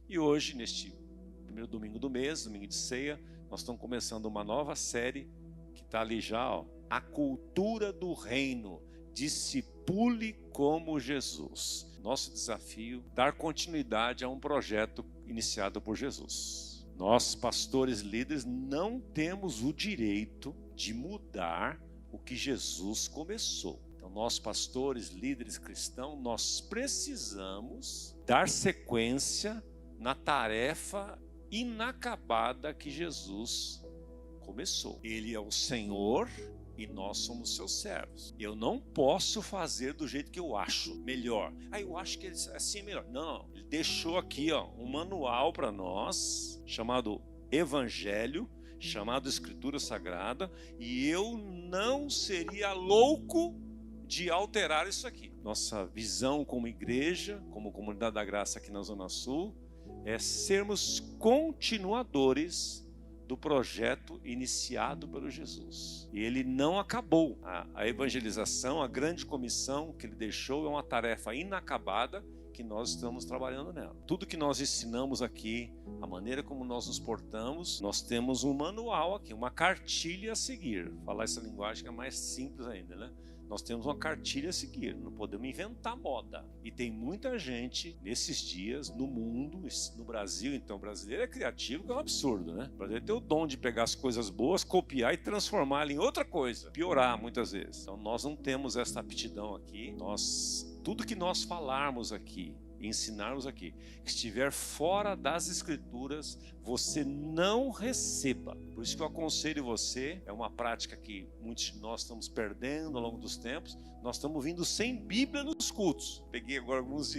E hoje, neste primeiro domingo do mês, domingo de ceia, nós estamos começando uma nova série que está ali já, ó, A Cultura do Reino, Discipule como Jesus. Nosso desafio, dar continuidade a um projeto iniciado por Jesus. Nós, pastores líderes, não temos o direito de mudar o que Jesus começou. Então, nós, pastores, líderes cristãos, nós precisamos dar sequência na tarefa inacabada que Jesus começou. Ele é o Senhor e nós somos seus servos. Eu não posso fazer do jeito que eu acho melhor. Eu acho que assim é melhor. Não, ele deixou aqui, ó, um manual para nós, chamado Evangelho, chamado Escritura Sagrada, e eu não seria louco de alterar isso aqui. Nossa visão como igreja, como comunidade da graça aqui na Zona Sul, é sermos continuadores do projeto iniciado pelo Jesus. E ele não acabou. A evangelização, a grande comissão que ele deixou é uma tarefa inacabada que nós estamos trabalhando nela. Tudo que nós ensinamos aqui, a maneira como nós nos portamos, nós temos um manual aqui, uma cartilha a seguir. Falar essa linguagem que é mais simples ainda, né? Nós temos uma cartilha a seguir, não podemos inventar moda. E tem muita gente nesses dias no mundo, no Brasil, então o brasileiro é criativo, que é um absurdo, né? O brasileiro tem o dom de pegar as coisas boas, copiar e transformá-las em outra coisa, piorar muitas vezes. Então nós não temos essa aptidão aqui. Tudo que nós falarmos aqui, ensinarmos aqui, que estiver fora das Escrituras, você não receba. Por isso que eu aconselho você, é uma prática que muitos de nós estamos perdendo ao longo dos tempos, nós estamos vindo sem Bíblia nos cultos. Peguei agora alguns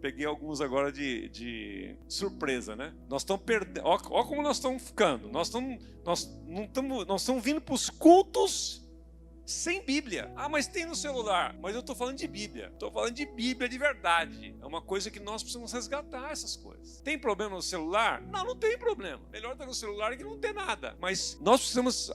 peguei alguns agora de surpresa, né? Nós estamos perdendo, ó como nós estamos ficando, nós estamos vindo para os cultos sem Bíblia. Mas tem no celular. Mas eu estou falando de Bíblia. Estou falando de Bíblia de verdade. É uma coisa que nós precisamos resgatar essas coisas. Tem problema no celular? Não tem problema. Melhor ter no celular que não ter nada. Mas nós precisamos,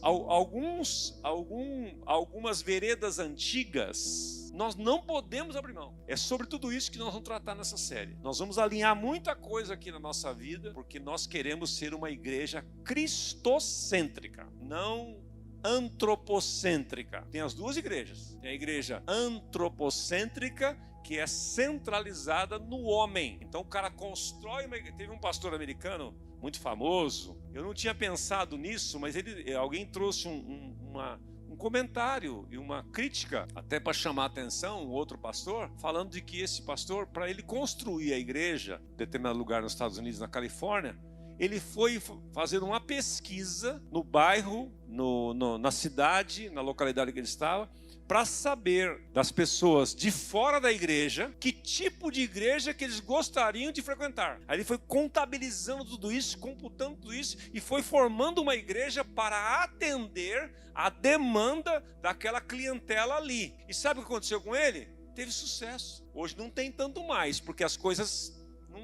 algumas veredas antigas, nós não podemos abrir mão. É sobre tudo isso que nós vamos tratar nessa série. Nós vamos alinhar muita coisa aqui na nossa vida, porque nós queremos ser uma igreja cristocêntrica, não antropocêntrica. Tem as duas igrejas. Tem a igreja antropocêntrica, que é centralizada no homem. Então o cara constrói uma igreja. Teve um pastor americano muito famoso. Eu não tinha pensado nisso, mas alguém trouxe um comentário e uma crítica, até para chamar a atenção, um outro pastor, falando de que esse pastor, para ele construir a igreja em determinado lugar nos Estados Unidos, na Califórnia, ele foi fazer uma pesquisa no bairro, na cidade, na localidade que ele estava, para saber das pessoas de fora da igreja que tipo de igreja que eles gostariam de frequentar. Aí ele foi contabilizando tudo isso, computando tudo isso e foi formando uma igreja para atender a demanda daquela clientela ali. E sabe o que aconteceu com ele? Teve sucesso. Hoje não tem tanto mais, porque as coisas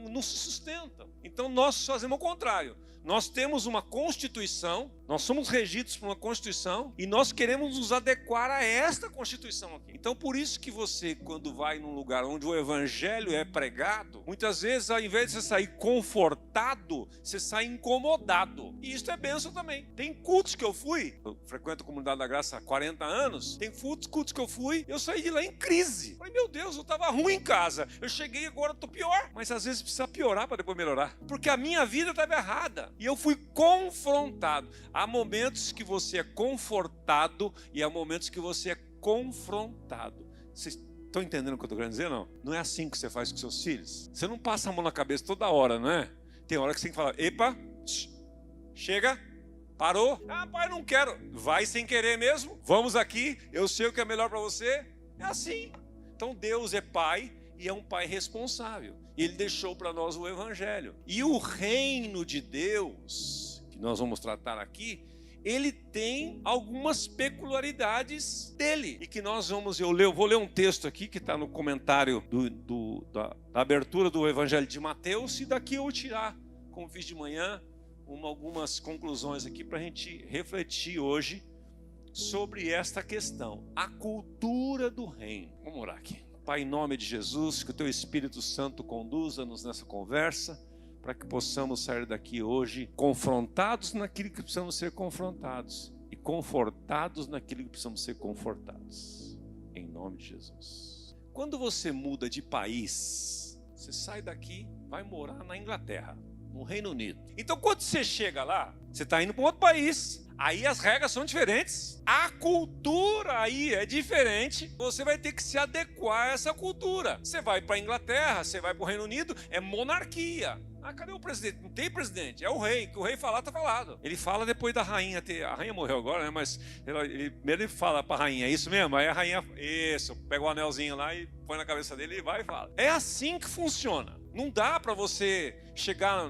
não se sustentam. Então nós fazemos o contrário. Nós temos uma Constituição, nós somos regidos por uma Constituição e nós queremos nos adequar a esta Constituição aqui. Então por isso que você, quando vai num lugar onde o Evangelho é pregado, muitas vezes ao invés de você sair confortado, você sai incomodado. E isso é bênção também. Tem cultos que eu frequento a Comunidade da Graça há 40 anos, tem cultos que eu fui, eu saí de lá em crise. Falei, meu Deus, eu estava ruim em casa, eu cheguei agora estou pior. Mas às vezes precisa piorar para depois melhorar, porque a minha vida estava errada. E eu fui confrontado. Há momentos que você é confortado e há momentos que você é confrontado. Vocês estão entendendo o que eu estou querendo dizer? Não é assim que você faz com seus filhos. Você não passa a mão na cabeça toda hora, não é? Tem hora que você tem que falar, epa, chega, parou. Pai, não quero. Vai sem querer mesmo. Vamos aqui, eu sei o que é melhor para você. É assim. Então Deus é pai e é um pai responsável. Ele deixou para nós o Evangelho. E o reino de Deus, que nós vamos tratar aqui, ele tem algumas peculiaridades dele. E que nós vamos, eu vou ler um texto aqui que está no comentário da abertura do Evangelho de Mateus. E daqui eu vou tirar, como fiz de manhã, algumas conclusões aqui para a gente refletir hoje sobre esta questão. A cultura do reino. Vamos orar aqui. Pai, em nome de Jesus, que o Teu Espírito Santo conduza-nos nessa conversa, para que possamos sair daqui hoje confrontados naquilo que precisamos ser confrontados e confortados naquilo que precisamos ser confortados. Em nome de Jesus. Quando você muda de país, você sai daqui, vai morar na Inglaterra, no Reino Unido. Então, quando você chega lá, você está indo para um outro país. Aí as regras são diferentes. A cultura aí é diferente. Você vai ter que se adequar a essa cultura. Você vai para a Inglaterra, você vai para o Reino Unido, é monarquia. Ah, cadê o presidente? Não tem presidente, é o rei. Que o rei falar, tá falado. Ele fala depois da rainha ter... A rainha morreu agora, né? Mas primeiro ele fala para a rainha, é isso mesmo? Aí a rainha, isso, pega o anelzinho lá e põe na cabeça dele e vai e fala. É assim que funciona. Não dá para você chegar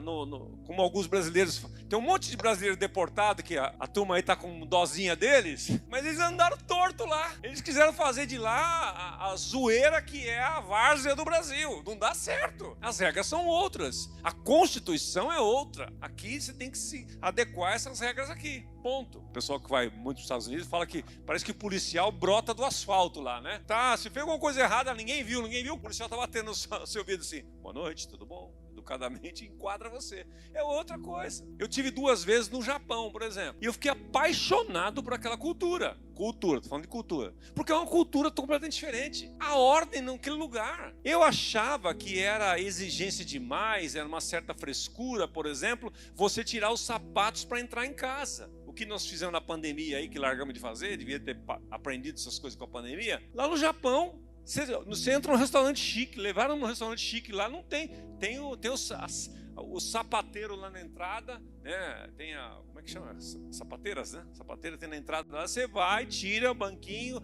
como alguns brasileiros. Tem um monte de brasileiro deportado que a turma aí tá com dozinha deles, mas eles andaram torto lá. Eles quiseram fazer de lá a zoeira que é a várzea do Brasil. Não dá certo. As regras são outras. A Constituição é outra. Aqui você tem que se adequar a essas regras aqui. Ponto. O pessoal que vai muito para os Estados Unidos fala que parece que o policial brota do asfalto lá, né? Tá, se fez alguma coisa errada, ninguém viu. O policial tá batendo no seu ouvido assim, boa noite, tudo bom? Educadamente enquadra você. É outra coisa. Eu tive 2 vezes no Japão, por exemplo, e eu fiquei apaixonado por aquela cultura. Tô falando de cultura. Porque é uma cultura completamente diferente. A ordem naquele lugar. Eu achava que era exigência demais, era uma certa frescura, por exemplo, você tirar os sapatos para entrar em casa. O que nós fizemos na pandemia aí, que largamos de fazer, devia ter aprendido essas coisas com a pandemia. Lá no Japão, você entra num restaurante chique, levaram num restaurante chique, lá não tem. Tem o sapateiro lá na entrada, né? Tem como é que chama? Sapateiras, né? Sapateira tem na entrada lá, você vai, tira o banquinho,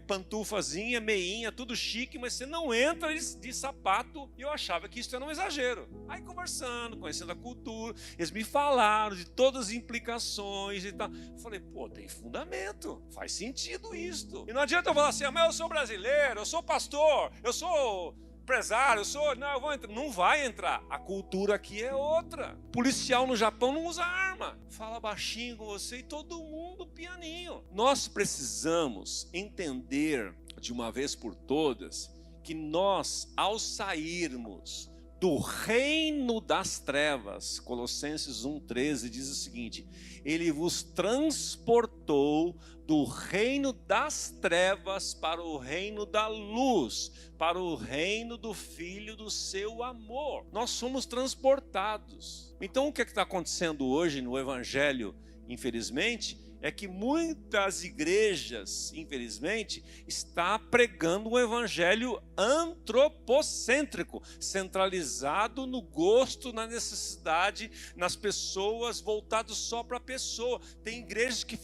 pantufazinha, meinha, tudo chique, mas você não entra de sapato. E eu achava que isso era um exagero. Aí conversando, conhecendo a cultura, eles me falaram de todas as implicações e tal. Eu falei, pô, tem fundamento, faz sentido isso. E não adianta eu falar assim, mas eu sou brasileiro, eu sou pastor, eu sou empresário, eu vou entrar. Não vai entrar. A cultura aqui é outra. Policial no Japão não usa arma. Fala baixinho com você e todo mundo pianinho. Nós precisamos entender de uma vez por todas que nós, ao sairmos do reino das trevas, Colossenses 1,13 diz o seguinte: Ele vos transportou do reino das trevas para o reino da luz, para o reino do Filho do seu amor. Nós somos transportados. Então o que está acontecendo hoje no Evangelho, infelizmente, é que muitas igrejas, infelizmente, estão pregando um evangelho antropocêntrico, centralizado no gosto, na necessidade, nas pessoas, voltado só para a pessoa. Tem igrejas que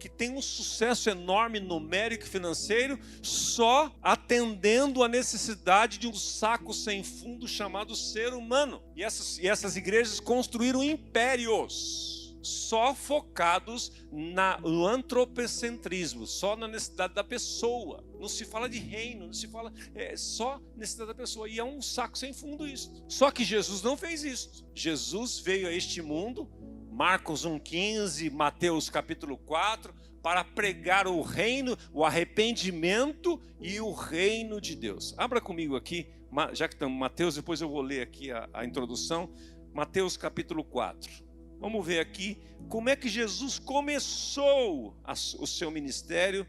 têm um sucesso enorme numérico e financeiro, só atendendo a necessidade de um saco sem fundo chamado ser humano. E essas igrejas construíram impérios, só focados no antropocentrismo, só na necessidade da pessoa. Não se fala de reino, não se fala, só necessidade da pessoa. E é um saco sem fundo isso. Só que Jesus não fez isso. Jesus veio a este mundo, Marcos 1,15, Mateus capítulo 4, para pregar o reino, o arrependimento e o reino de Deus. Abra comigo aqui, já que estamos em Mateus, depois eu vou ler aqui a introdução. Mateus capítulo 4. Vamos ver aqui como é que Jesus começou o seu ministério,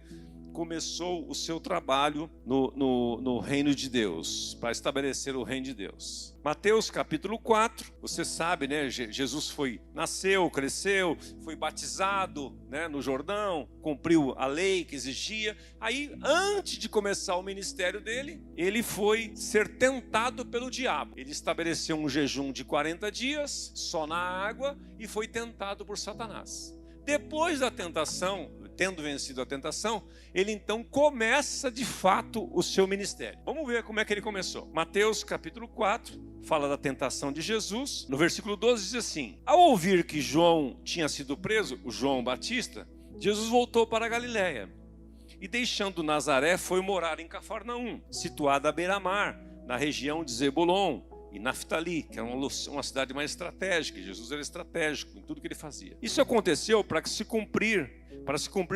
começou o seu trabalho no reino de Deus, para estabelecer o reino de Deus. Mateus capítulo 4, você sabe, né? Jesus nasceu, cresceu, foi batizado, né, no Jordão, cumpriu a lei que exigia. Aí, antes de começar o ministério dele, ele foi ser tentado pelo diabo. Ele estabeleceu um jejum de 40 dias, só na água, e foi tentado por Satanás. Depois da tentação, tendo vencido a tentação, ele então começa de fato o seu ministério. Vamos ver como é que ele começou. Mateus capítulo 4 fala da tentação de Jesus. No versículo 12 diz assim: Ao ouvir que João tinha sido preso, o João Batista, Jesus voltou para a Galiléia e, deixando Nazaré, foi morar em Cafarnaum, situada à beira-mar, na região de Zebulon e Naftali, que era uma cidade mais estratégica. Jesus era estratégico em tudo que ele fazia. Isso aconteceu para se cumprir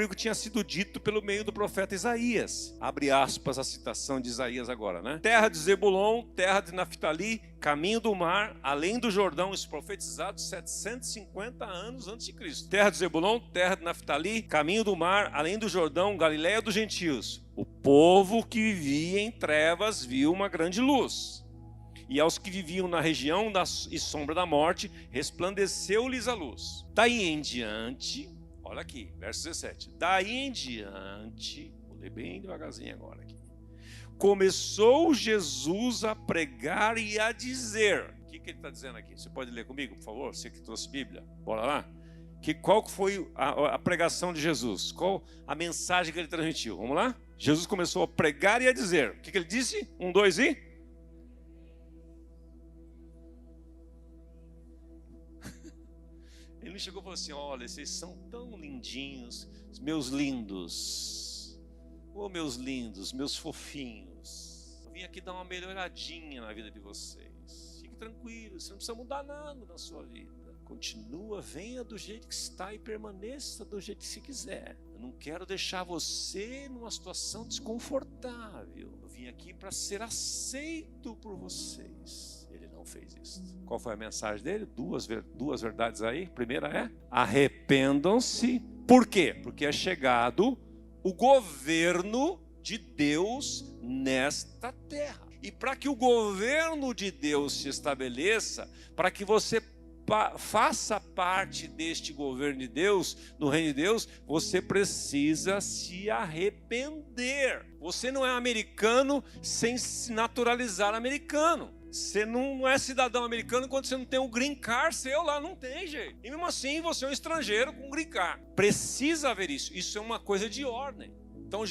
o que tinha sido dito pelo meio do profeta Isaías. Abre aspas a citação de Isaías agora, né? Terra de Zebulon, terra de Naftali, caminho do mar, além do Jordão, isso profetizado 750 anos antes de Cristo. Terra de Zebulon, terra de Naftali, caminho do mar, além do Jordão, Galileia dos gentios. O povo que vivia em trevas viu uma grande luz. E aos que viviam na região e sombra da morte, resplandeceu-lhes a luz. Daí em diante, olha aqui, verso 17. Daí em diante, vou ler bem devagarzinho agora aqui. Começou Jesus a pregar e a dizer. O que ele está dizendo aqui? Você pode ler comigo, por favor? Você que trouxe Bíblia. Bora lá? Qual foi a pregação de Jesus? Qual a mensagem que ele transmitiu? Vamos lá? Jesus começou a pregar e a dizer. O que ele disse? 1, 2 e... Ele me chegou e falou assim: olha, vocês são tão lindinhos, meus lindos. Oh, meus lindos, meus fofinhos. Eu vim aqui dar uma melhoradinha na vida de vocês. Fique tranquilo, você não precisa mudar nada na sua vida. Continua, venha do jeito que está e permaneça do jeito que você quiser. Eu não quero deixar você numa situação desconfortável. Eu vim aqui para ser aceito por vocês. Não fez isso. Qual foi a mensagem dele? Duas verdades aí. Primeira é: arrependam-se. Por quê? Porque é chegado o governo de Deus nesta terra. E para que o governo de Deus se estabeleça, para que você faça parte deste governo de Deus, no reino de Deus, você precisa se arrepender. Você não é americano sem se naturalizar americano. Você não é cidadão americano quando você não tem um green card seu lá, não tem jeito. E mesmo assim você é um estrangeiro com green card. Precisa haver isso. Isso é uma coisa de ordem. Então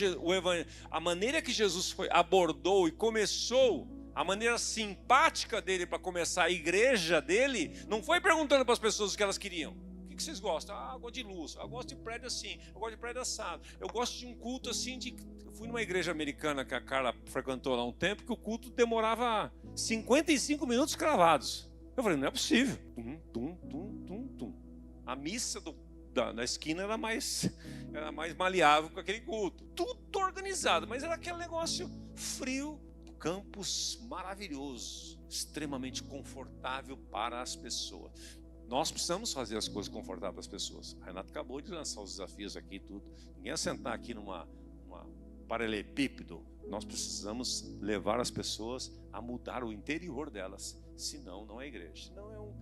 a maneira que Jesus abordou e começou, a maneira simpática dele para começar a igreja dele, não foi perguntando para as pessoas o que elas queriam. O que vocês gostam? Eu gosto de luz, eu gosto de prédio assim, eu gosto de prédio assado, eu gosto de um culto assim de... Eu fui numa igreja americana que a Carla frequentou lá um tempo, que o culto demorava 55 minutos cravados. Eu falei, não é possível. A missa da esquina era mais maleável com aquele culto. Tudo organizado, mas era aquele negócio frio. Campus maravilhoso, extremamente confortável para as pessoas. Nós precisamos fazer as coisas confortáveis para as pessoas. A Renata acabou de lançar os desafios aqui e tudo. Ninguém ia sentar aqui numa paralelepípedo. Nós precisamos levar as pessoas a mudar o interior delas. Senão, não é igreja. Senão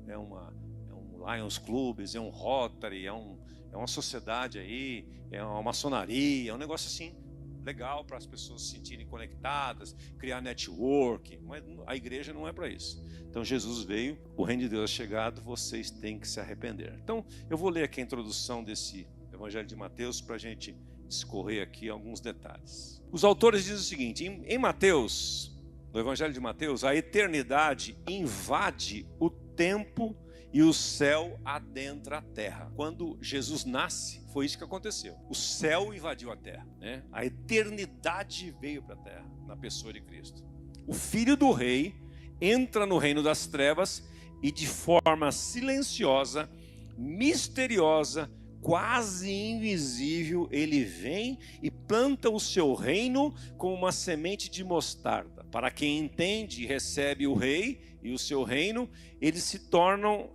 é um Lions Clubs, é um Rotary, é uma sociedade aí, é uma maçonaria, é um negócio assim legal para as pessoas se sentirem conectadas, criar network, mas a igreja não é para isso. Então Jesus veio, o reino de Deus é chegado, vocês têm que se arrepender. Então eu vou ler aqui a introdução desse Evangelho de Mateus para a gente discorrer aqui alguns detalhes. Os autores dizem o seguinte: em Mateus, no Evangelho de Mateus, a eternidade invade o tempo e o céu adentra a terra. Quando Jesus nasce, foi isso que aconteceu. O céu invadiu a terra, né? A eternidade veio para a terra, na pessoa de Cristo. O Filho do Rei entra no reino das trevas e de forma silenciosa, misteriosa, quase invisível, ele vem e planta o seu reino como uma semente de mostarda. Para quem entende e recebe o rei e o seu reino, eles se tornam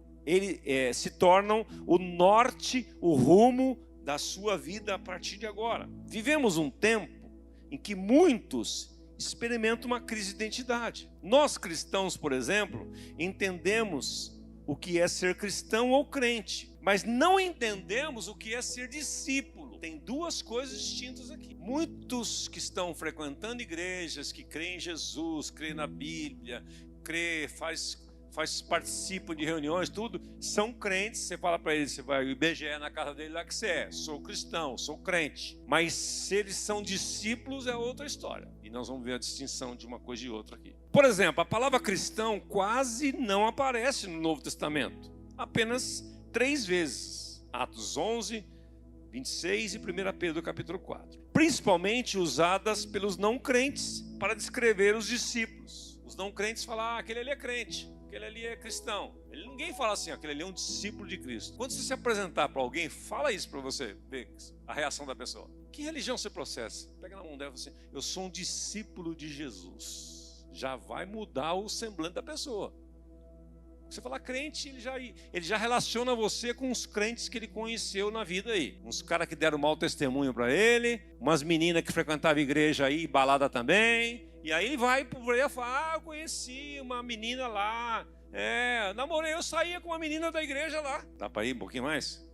o norte, o rumo da sua vida a partir de agora. Vivemos um tempo em que muitos experimentam uma crise de identidade. Nós cristãos, por exemplo, entendemos o que é ser cristão ou crente, mas não entendemos o que é ser discípulo. Tem duas coisas distintas aqui. Muitos que estão frequentando igrejas, que creem em Jesus, creem na Bíblia, participam de reuniões, tudo, são crentes. Você fala para eles, você vai ao IBGE na casa dele lá que você é, sou cristão, sou crente. Mas se eles são discípulos é outra história. E nós vamos ver a distinção de uma coisa e outra aqui. Por exemplo, a palavra cristão quase não aparece no Novo Testamento. Apenas 3 vezes. Atos 11, 26 e 1 Pedro capítulo 4. Principalmente usadas pelos não crentes para descrever os discípulos. Os não crentes falam, aquele ali é crente, aquele ali é cristão. Ninguém fala assim, aquele ali é um discípulo de Cristo. Quando você se apresentar para alguém, fala isso para você ver a reação da pessoa. Que religião você processa? Pega na mão dela e fala assim, eu sou um discípulo de Jesus. Já vai mudar o semblante da pessoa. Você fala crente, ele já relaciona você com os crentes que ele conheceu na vida aí. Uns caras que deram mau testemunho para ele, umas meninas que frequentavam a igreja aí, balada também. E aí ele vai por aí e fala, eu conheci uma menina lá, namorei, eu saía com uma menina da igreja lá. Dá para ir um pouquinho mais?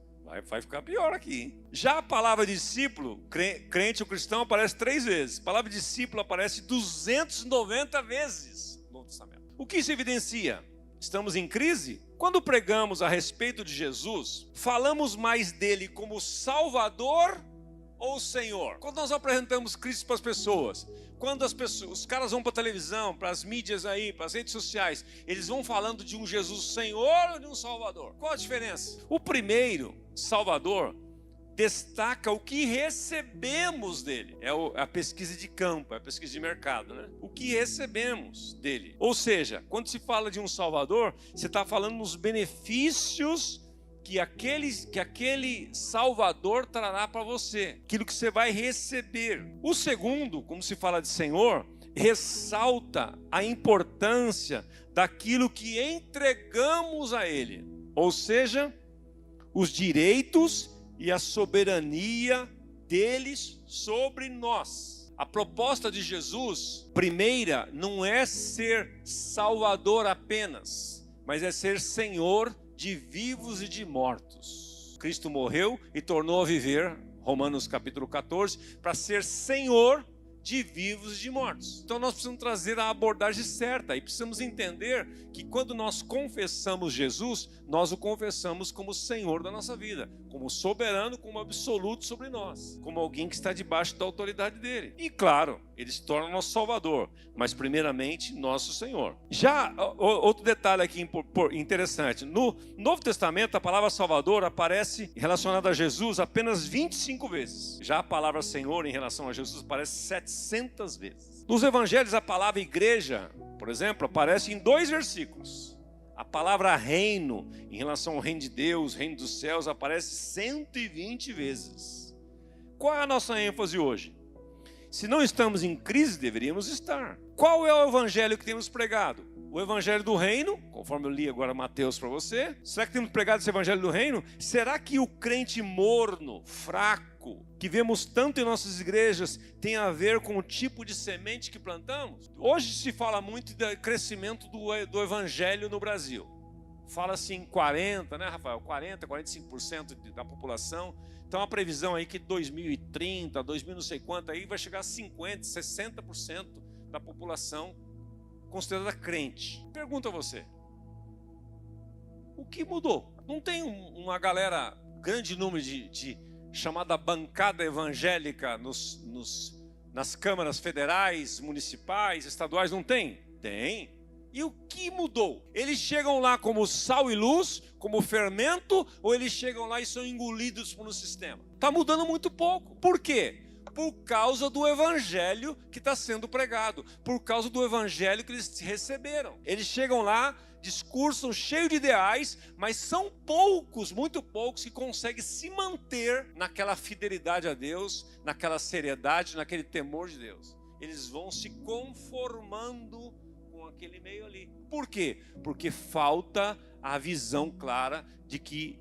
Vai ficar pior aqui, hein? Já a palavra discípulo, crente ou cristão, aparece 3 vezes. A palavra discípulo aparece 290 vezes no Novo Testamento. O que isso evidencia? Estamos em crise? Quando pregamos a respeito de Jesus, falamos mais dele como Salvador ou Senhor? Quando nós apresentamos Cristo para as pessoas, quando os caras vão para a televisão, para as mídias aí, para as redes sociais, eles vão falando de um Jesus Senhor ou de um Salvador? Qual a diferença? O primeiro, Salvador, destaca o que recebemos dele. É a pesquisa de campo, é a pesquisa de mercado, né? O que recebemos dele. Ou seja, quando se fala de um Salvador, você está falando nos benefícios que aquele Salvador trará para você. Aquilo que você vai receber. O segundo, como se fala de Senhor, ressalta a importância daquilo que entregamos a ele. Ou seja, os direitos e a soberania deles sobre nós. A proposta de Jesus, primeira, não é ser Salvador apenas, mas é ser Senhor de vivos e de mortos. Cristo morreu e tornou a viver, Romanos capítulo 14, para ser Senhor de vivos e de mortos. Então nós precisamos trazer a abordagem certa e precisamos entender que quando nós confessamos Jesus, nós o confessamos como Senhor da nossa vida, como soberano, como absoluto sobre nós, como alguém que está debaixo da autoridade dele. E claro, ele se torna nosso Salvador, mas primeiramente nosso Senhor. Já outro detalhe aqui interessante, no Novo Testamento a palavra Salvador aparece relacionada a Jesus apenas 25 vezes. Já a palavra Senhor em relação a Jesus aparece 700 vezes. Nos evangelhos a palavra igreja, por exemplo, aparece em 2 versículos. A palavra reino, em relação ao reino de Deus, reino dos céus, aparece 120 vezes. Qual é a nossa ênfase hoje? Se não estamos em crise, deveríamos estar. Qual é o evangelho que temos pregado? O evangelho do reino, conforme eu li agora Mateus para você. Será que temos pregado esse evangelho do reino? Será que o crente morno, fraco, que vemos tanto em nossas igrejas, tem a ver com o tipo de semente que plantamos? Hoje se fala muito do crescimento do evangelho no Brasil. Fala-se em 40, né, Rafael? 40, 45% da população. Então a previsão aí que 2030, 2000 não sei quanto, aí vai chegar a 50, 60% da população considerada crente. Pergunto a você, o que mudou? Não tem uma galera, grande número de chamada bancada evangélica nas câmaras federais, municipais, estaduais, não tem? Tem. E o que mudou? Eles chegam lá como sal e luz, como fermento, ou eles chegam lá e são engolidos por um sistema? Está mudando muito pouco. Por quê? Por causa do evangelho que está sendo pregado, por causa do evangelho que eles receberam. Eles chegam lá, discursam cheio de ideais, mas são poucos, muito poucos, que conseguem se manter naquela fidelidade a Deus, naquela seriedade, naquele temor de Deus. Eles vão se conformando com aquele meio ali. Por quê? Porque falta a visão clara de que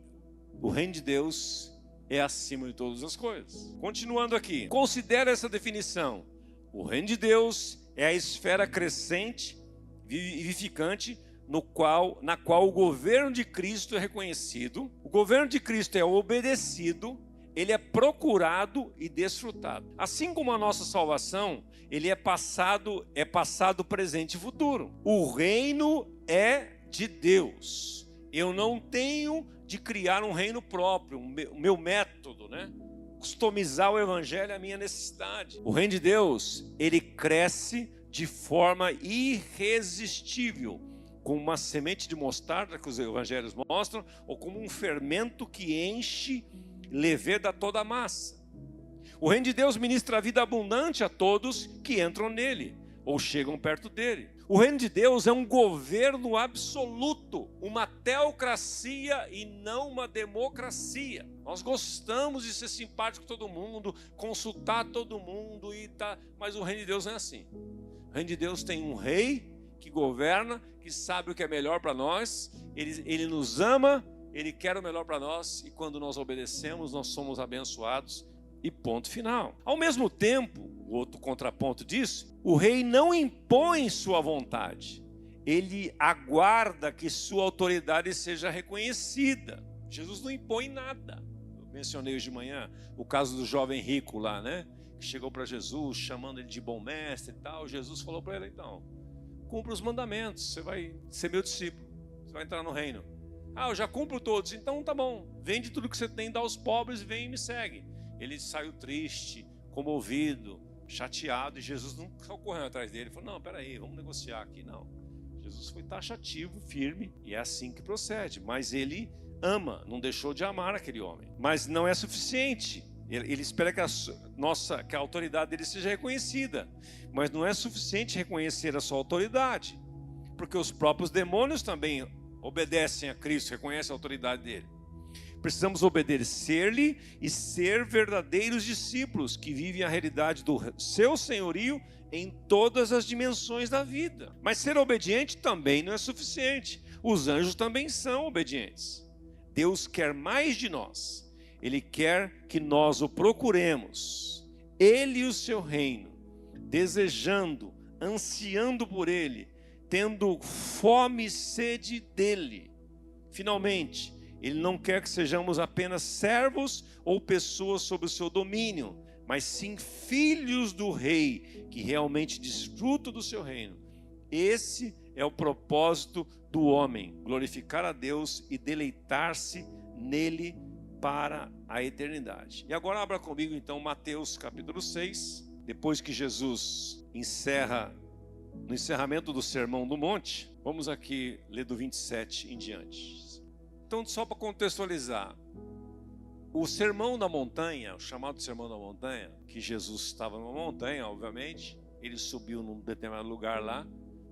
o reino de Deus é acima de todas as coisas. Continuando aqui, considera essa definição. O reino de Deus é a esfera crescente, vivificante, na qual o governo de Cristo é reconhecido, o governo de Cristo é obedecido, ele é procurado e desfrutado. Assim como a nossa salvação, ele é passado, presente e futuro. O reino é de Deus. Eu não tenho de criar um reino próprio, o meu método, né? Customizar o evangelho à minha necessidade. O reino de Deus, ele cresce de forma irresistível, como uma semente de mostarda que os evangelhos mostram, ou como um fermento que enche, leveda toda a massa. O reino de Deus ministra a vida abundante a todos que entram nele. ou chegam perto dele. O reino de Deus é um governo absoluto, uma teocracia e não uma democracia. Nós gostamos de ser simpático com todo mundo, consultar todo mundo, mas o reino de Deus não é assim. O reino de Deus tem um rei que governa, que sabe o que é melhor para nós, ele nos ama, ele quer o melhor para nós, e quando nós obedecemos, nós somos abençoados, e ponto final. Ao mesmo tempo, o outro contraponto disso, o rei não impõe sua vontade, ele aguarda que sua autoridade seja reconhecida. Jesus não impõe nada. Eu mencionei hoje de manhã o caso do jovem rico lá, né? Que chegou para Jesus, chamando ele de bom mestre e tal. Jesus falou para ele, então, cumpra os mandamentos, você vai ser meu discípulo, você vai entrar no reino. Eu já cumpro todos, então tá bom, vende tudo que você tem, dá aos pobres, vem e me segue. Ele saiu triste, comovido, chateado, e Jesus não saiu correndo atrás dele. Ele falou, não, peraí, vamos negociar aqui. Não, Jesus foi taxativo, firme, e é assim que procede. Mas ele ama, não deixou de amar aquele homem. Mas não é suficiente. Ele espera que a autoridade dele seja reconhecida. Mas não é suficiente reconhecer a sua autoridade, porque os próprios demônios também obedecem a Cristo, reconhecem a autoridade dele. Precisamos obedecer-lhe e ser verdadeiros discípulos que vivem a realidade do seu senhorio em todas as dimensões da vida. Mas ser obediente também não é suficiente. Os anjos também são obedientes. Deus quer mais de nós. Ele quer que nós o procuremos, Ele e o seu reino, desejando, ansiando por Ele, tendo fome e sede dEle. Finalmente, Ele não quer que sejamos apenas servos ou pessoas sob o seu domínio, mas sim filhos do Rei, que realmente desfrutam do seu reino. Esse é o propósito do homem, glorificar a Deus e deleitar-se nele para a eternidade. E agora abra comigo então Mateus capítulo 6, depois que Jesus encerra, no encerramento do Sermão do Monte, vamos aqui ler do 27 em diante. Então, só para contextualizar, o Sermão da Montanha, o chamado Sermão da Montanha, que Jesus estava numa montanha, obviamente, ele subiu num determinado lugar lá,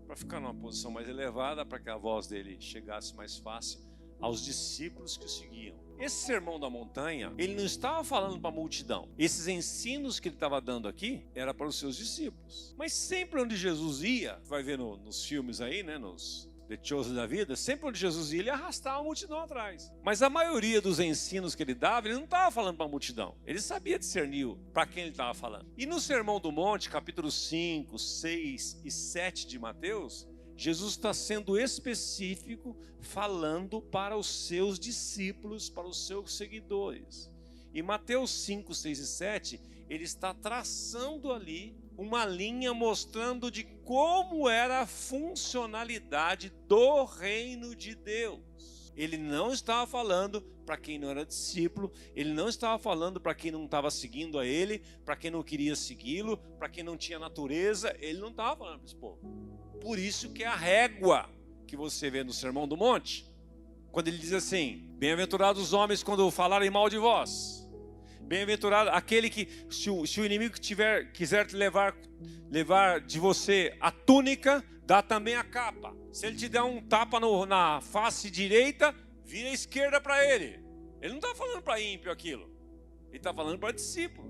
para ficar numa posição mais elevada, para que a voz dele chegasse mais fácil aos discípulos que o seguiam. Esse Sermão da Montanha, ele não estava falando para a multidão. Esses ensinos que ele estava dando aqui, era para os seus discípulos. Mas sempre onde Jesus ia, vai ver nos filmes aí, né, nos The Chosen da vida, sempre onde Jesus ia, ele arrastava a multidão atrás. Mas a maioria dos ensinos que ele dava, ele não estava falando para a multidão. Ele sabia discernir para quem ele estava falando. E no Sermão do Monte, capítulo 5, 6 e 7 de Mateus, Jesus está sendo específico, falando para os seus discípulos, para os seus seguidores. Em Mateus 5, 6 e 7, ele está traçando ali uma linha mostrando de como era a funcionalidade do reino de Deus. Ele não estava falando para quem não era discípulo, ele não estava falando para quem não estava seguindo a ele, para quem não queria segui-lo, para quem não tinha natureza, ele não estava falando para esse povo. Por isso que é a régua que você vê no Sermão do Monte, quando ele diz assim, bem-aventurados os homens quando falarem mal de vós. Bem-aventurado aquele que, se o inimigo quiser te levar de você a túnica, dá também a capa. Se ele te der um tapa na face direita, vira a esquerda para ele. Ele não está falando para ímpio aquilo. Ele está falando para discípulo.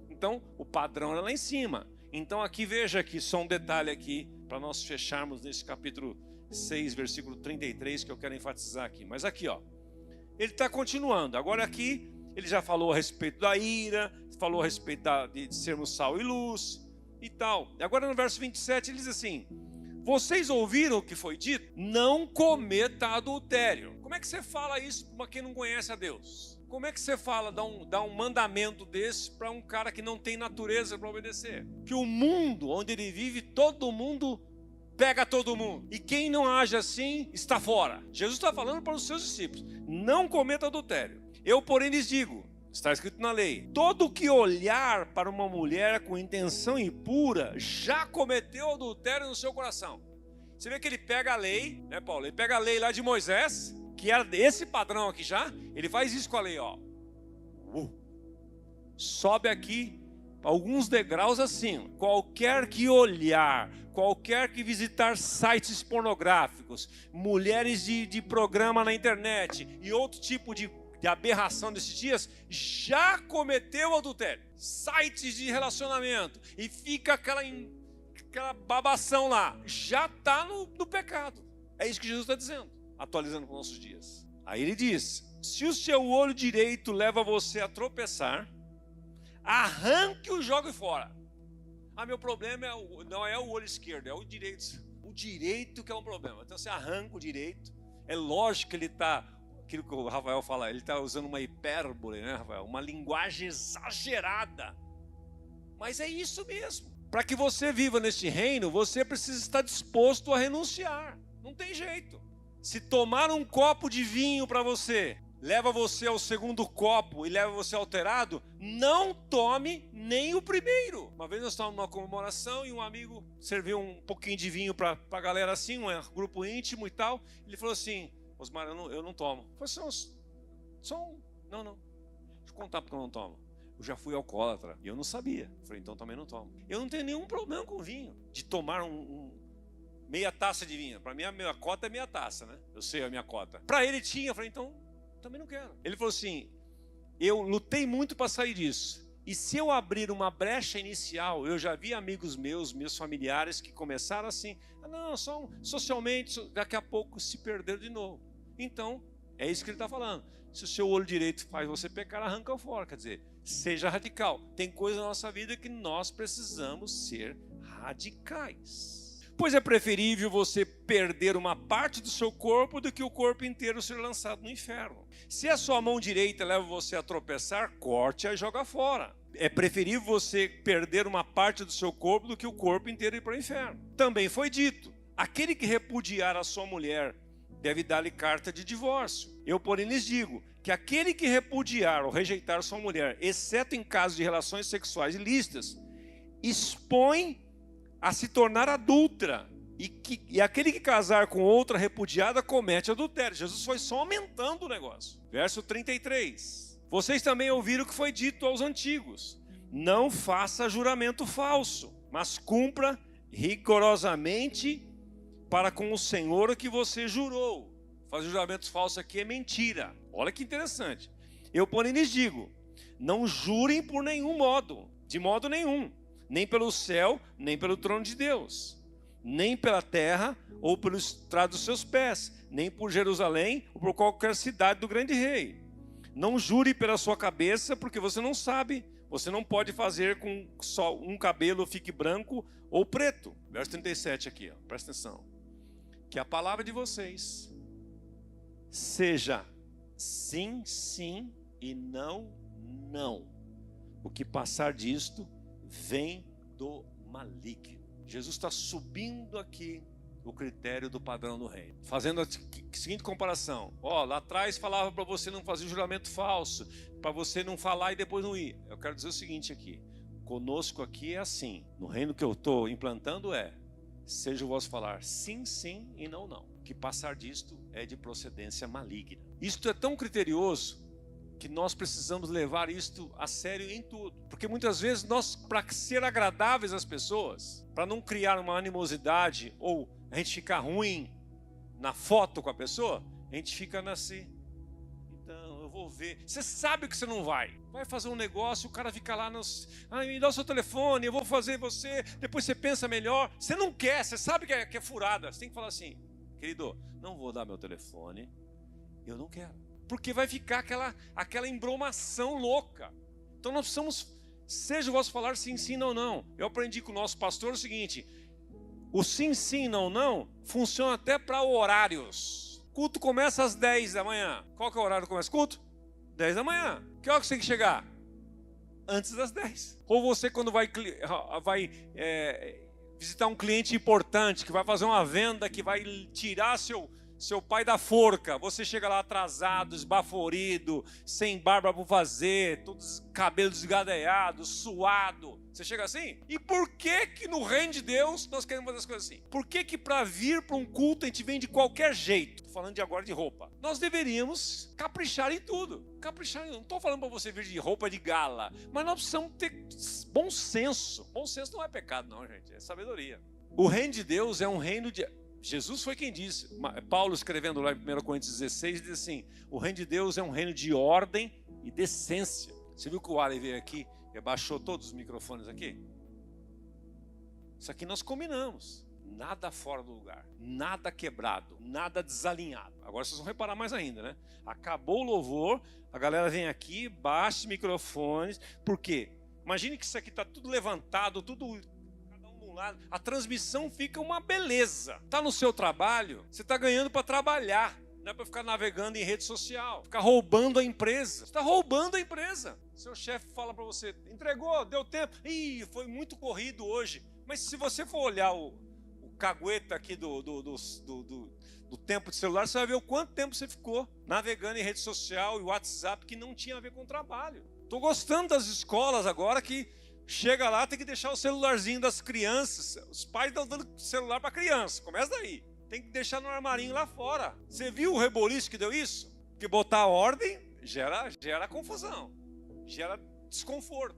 Então, o padrão era lá em cima. Então, aqui veja aqui, só um detalhe aqui, para nós fecharmos nesse capítulo 6, versículo 33, que eu quero enfatizar aqui. Mas aqui, ó, ele está continuando. Agora aqui, ele já falou a respeito da ira, falou a respeito de sermos sal e luz e tal. Agora no verso 27 ele diz assim, vocês ouviram o que foi dito? Não cometa adultério. Como é que você fala isso para quem não conhece a Deus? Como é que você fala, dá um mandamento desse para um cara que não tem natureza para obedecer? Que o mundo onde ele vive, todo mundo pega todo mundo. E quem não age assim, está fora. Jesus está falando para os seus discípulos, não cometa adultério. Eu, porém, lhes digo, está escrito na lei, todo que olhar para uma mulher com intenção impura, já cometeu adultério no seu coração. Você vê que ele pega a lei, né, Paulo? Ele pega a lei lá de Moisés, que era esse padrão aqui já, ele faz isso com a lei, ó. Sobe aqui alguns degraus assim. Qualquer que olhar, qualquer que visitar sites pornográficos, mulheres de programa na internet e outro tipo de aberração desses dias, já cometeu adultério. Sites de relacionamento e fica aquela babação lá, já está no pecado. É isso que Jesus está dizendo, atualizando para os nossos dias. Aí ele diz: se o seu olho direito leva você a tropeçar, arranque-o e jogue fora. Meu problema não é o olho esquerdo, é o direito. O direito que é um problema. Então você arranca o direito. É lógico que ele está, aquilo que o Rafael fala, ele está usando uma hipérbole, né, Rafael? Uma linguagem exagerada. Mas é isso mesmo. Para que você viva neste reino, você precisa estar disposto a renunciar. Não tem jeito. Se tomar um copo de vinho para você, leva você ao segundo copo e leva você alterado, não tome nem o primeiro. Uma vez nós estávamos numa comemoração e um amigo serviu um pouquinho de vinho para a galera assim, um grupo íntimo e tal. Ele falou assim: Osmar, eu não tomo. Eu falei: não. Deixa eu contar porque eu não tomo. Eu já fui alcoólatra e eu não sabia. Eu falei: então também não tomo. Eu não tenho nenhum problema com vinho, de tomar meia taça de vinho. Para mim a minha cota é meia taça, né? Eu sei a minha cota. Para ele tinha, eu falei: então também não quero. Ele falou assim: eu lutei muito para sair disso. E se eu abrir uma brecha inicial, eu já vi amigos meus familiares que começaram assim, só socialmente, daqui a pouco se perderam de novo. Então, é isso que ele está falando. Se o seu olho direito faz você pecar, arranca-o fora. Quer dizer, seja radical. Tem coisa na nossa vida que nós precisamos ser radicais. Pois é preferível você perder uma parte do seu corpo do que o corpo inteiro ser lançado no inferno. Se a sua mão direita leva você a tropeçar, corte-a e joga fora. É preferível você perder uma parte do seu corpo do que o corpo inteiro ir para o inferno. Também foi dito: aquele que repudiar a sua mulher deve dar-lhe carta de divórcio. Eu, porém, lhes digo que aquele que repudiar ou rejeitar sua mulher, exceto em caso de relações sexuais ilícitas, expõe a se tornar adúltera, e aquele que casar com outra repudiada comete adultério. Jesus foi só aumentando o negócio. Verso 33. Vocês também ouviram o que foi dito aos antigos: não faça juramento falso, mas cumpra rigorosamente para com o Senhor o que você jurou. Fazer juramentos falsos aqui é mentira. Olha que interessante. Eu, porém, lhes digo: não jurem por nenhum modo, de modo nenhum, nem pelo céu, nem pelo trono de Deus, nem pela terra ou pelo estrado dos seus pés, nem por Jerusalém ou por qualquer cidade do grande rei. Não jure pela sua cabeça, porque você não sabe. Você não pode fazer com que só um cabelo fique branco ou preto. Verso 37 aqui, presta atenção. Que a palavra de vocês seja sim, sim e não, não. O que passar disto vem do maligno. Jesus está subindo aqui o critério do padrão do reino, fazendo a seguinte comparação: lá atrás falava para você não fazer juramento falso, para você não falar e depois não ir. Eu quero dizer o seguinte aqui: conosco aqui é assim. No reino que eu estou implantando seja o vosso falar sim, sim e não, não. O que passar disto é de procedência maligna. Isto é tão criterioso que nós precisamos levar isto a sério em tudo. Porque muitas vezes nós, para ser agradáveis às pessoas, para não criar uma animosidade ou a gente ficar ruim na foto com a pessoa, a gente fica assim: então eu vou ver. Você sabe que você não vai fazer um negócio, o cara fica lá me dá o seu telefone, eu vou fazer você, depois você pensa melhor. Você não quer, você sabe que é furada. Você tem que falar assim: querido, não vou dar meu telefone, eu não quero. Porque vai ficar aquela embromação louca. Então nós precisamos, seja o vosso falar sim, sim, não, não. Eu aprendi com o nosso pastor o seguinte: o sim, sim, não, não funciona até para horários. Culto começa às 10 da manhã. Qual que é o horário que começa o culto? 10 da manhã. Que hora que você tem que chegar? Antes das 10. Ou você, quando vai visitar um cliente importante, que vai fazer uma venda, que vai tirar seu pai da forca, você chega lá atrasado, esbaforido, sem barba para fazer, todos cabelo desgadeado, suado. Você chega assim? E por que no reino de Deus nós queremos fazer as coisas assim? Por que para vir para um culto a gente vem de qualquer jeito? falando de agora de roupa. Nós deveríamos caprichar em tudo. Caprichar, não estou falando para você vir de roupa de gala, mas nós precisamos ter bom senso. Bom senso não é pecado não, gente, é sabedoria. O reino de Deus é um reino de... Jesus foi quem disse, Paulo escrevendo lá em 1 Coríntios 16, diz assim, o reino de Deus é um reino de ordem e decência. Você viu que o Ari veio aqui e abaixou todos os microfones aqui? Isso aqui nós combinamos. Nada fora do lugar, nada quebrado, nada desalinhado. Agora vocês vão reparar mais ainda, né? Acabou o louvor, a galera vem aqui, baixa os microfones. Por quê? Imagine que isso aqui está tudo levantado, tudo... A transmissão fica uma beleza. Está no seu trabalho, você está ganhando para trabalhar, não é para ficar navegando em rede social, ficar roubando a empresa. Você está roubando a empresa. Seu chefe fala para você, entregou, deu tempo. Ih, foi muito corrido hoje. Mas se você for olhar o cagueta aqui do tempo de celular, você vai ver o quanto tempo você ficou navegando em rede social e WhatsApp que não tinha a ver com o trabalho. Estou gostando das escolas agora que chega lá, tem que deixar o celularzinho das crianças. Os pais estão dando celular para criança. Começa daí. Tem que deixar no armarinho lá fora. Você viu o reboliço que deu isso? Que botar ordem gera confusão. Gera desconforto.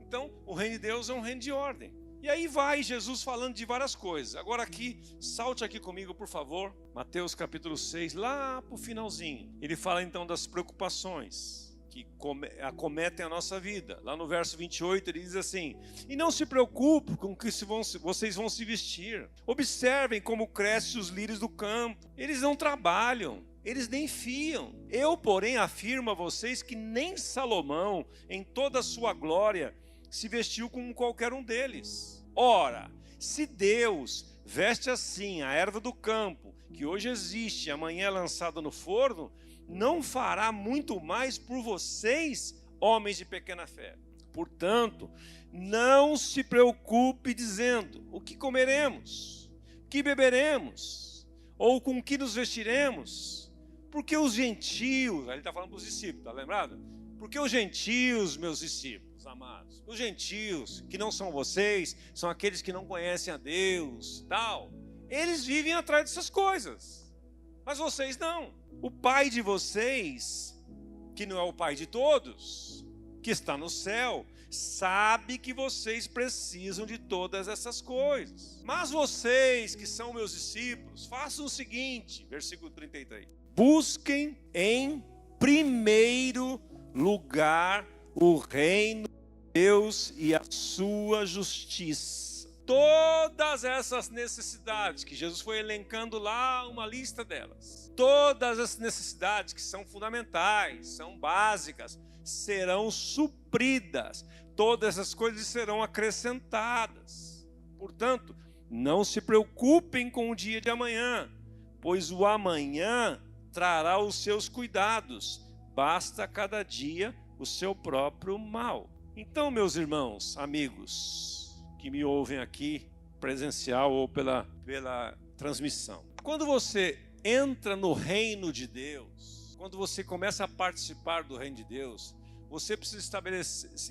Então, o reino de Deus é um reino de ordem. E aí vai Jesus falando de várias coisas. Agora aqui, salte aqui comigo, por favor. Mateus capítulo 6, lá para o finalzinho. Ele fala então das preocupações que acometem a nossa vida. Lá no verso 28 ele diz assim, e não se preocupe com o que vocês vão se vestir. Observem como crescem os lírios do campo. Eles não trabalham, eles nem fiam. Eu, porém, afirmo a vocês que nem Salomão, em toda a sua glória, se vestiu como qualquer um deles. Ora, se Deus veste assim a erva do campo, que hoje existe e amanhã é lançada no forno, não fará muito mais por vocês, homens de pequena fé. Portanto, não se preocupe dizendo, o que comeremos? O que beberemos? Ou com que nos vestiremos? Porque os gentios, ele está falando para os discípulos, está lembrado? Porque os gentios, meus discípulos amados, os gentios, que não são vocês, são aqueles que não conhecem a Deus, tal, eles vivem atrás dessas coisas, mas vocês não. O Pai de vocês, que não é o Pai de todos, que está no céu, sabe que vocês precisam de todas essas coisas. Mas vocês, que são meus discípulos, façam o seguinte, versículo 33, busquem em primeiro lugar o reino de Deus e a sua justiça. Todas essas necessidades que Jesus foi elencando lá, uma lista delas, todas as necessidades que são fundamentais, são básicas, serão supridas. Todas essas coisas serão acrescentadas. Portanto, não se preocupem com o dia de amanhã, pois o amanhã trará os seus cuidados. Basta cada dia o seu próprio mal. Então, meus irmãos, amigos, que me ouvem aqui, presencial ou pela transmissão. Quando você entra no reino de Deus, quando você começa a participar do reino de Deus, você precisa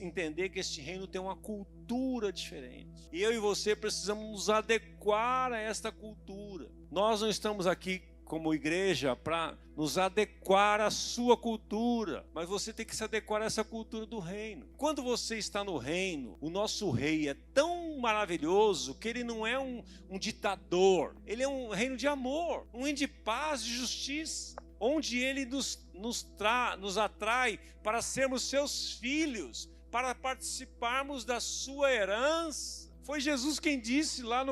entender que este reino tem uma cultura diferente. E eu e você precisamos nos adequar a esta cultura. Nós não estamos aqui como igreja para nos adequar à sua cultura, mas você tem que se adequar a essa cultura do reino. Quando você está no reino, o nosso rei é tão maravilhoso que ele não é um ditador, ele é um reino de amor, um reino de paz, de justiça, onde ele nos atrai para sermos seus filhos, para participarmos da sua herança. Foi Jesus quem disse lá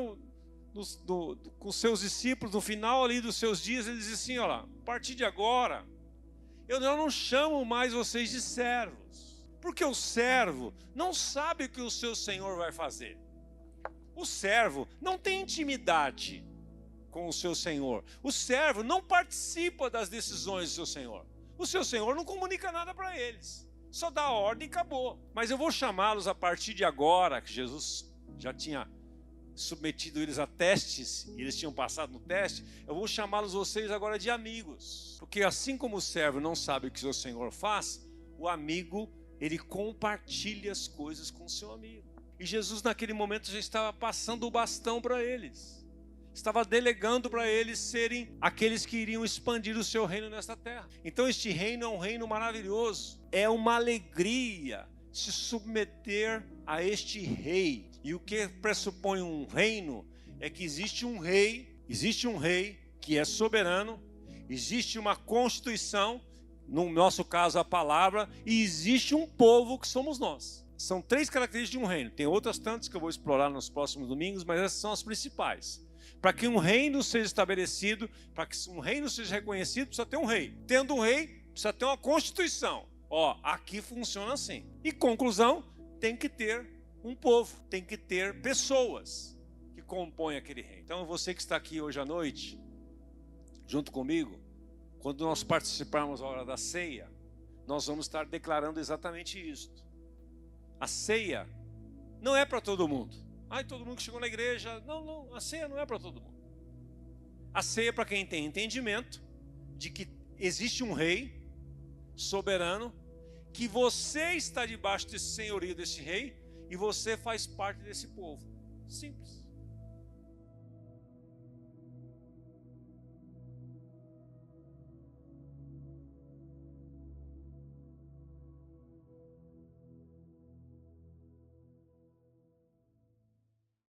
com seus discípulos, no final ali dos seus dias, ele diz assim, olha, a partir de agora, eu não chamo mais vocês de servos, porque o servo não sabe o que o seu senhor vai fazer. O servo não tem intimidade com o seu senhor. O servo não participa das decisões do seu senhor. O seu senhor não comunica nada para eles, só dá ordem e acabou. Mas eu vou chamá-los a partir de agora, que Jesus já tinha submetido eles a testes, e eles tinham passado no teste, eu vou chamá-los vocês agora de amigos, porque assim como o servo não sabe o que o seu senhor faz, o amigo, ele compartilha as coisas com o seu amigo. E Jesus naquele momento já estava passando o bastão para eles. estava delegando para eles serem aqueles que iriam expandir o seu reino nesta terra. Então este reino é um reino maravilhoso. É uma alegria se submeter a este rei. E o que pressupõe um reino é que existe um rei que é soberano, existe uma constituição, no nosso caso a palavra, e existe um povo que somos nós. São 3 características de um reino. Tem outras tantas que eu vou explorar nos próximos domingos, mas essas são as principais. Para que um reino seja estabelecido, para que um reino seja reconhecido, precisa ter um rei. Tendo um rei, precisa ter uma constituição. Aqui funciona assim. E conclusão, tem que ter um povo, tem que ter pessoas que compõem aquele reino. Então você que está aqui hoje à noite, junto comigo, quando nós participarmos da hora da ceia, nós vamos estar declarando exatamente isto. A ceia não é para todo mundo. Todo mundo que chegou na igreja. Não, a ceia não é para todo mundo. A ceia é para quem tem entendimento de que existe um rei soberano, que você está debaixo desse senhorio desse rei e você faz parte desse povo. Simples.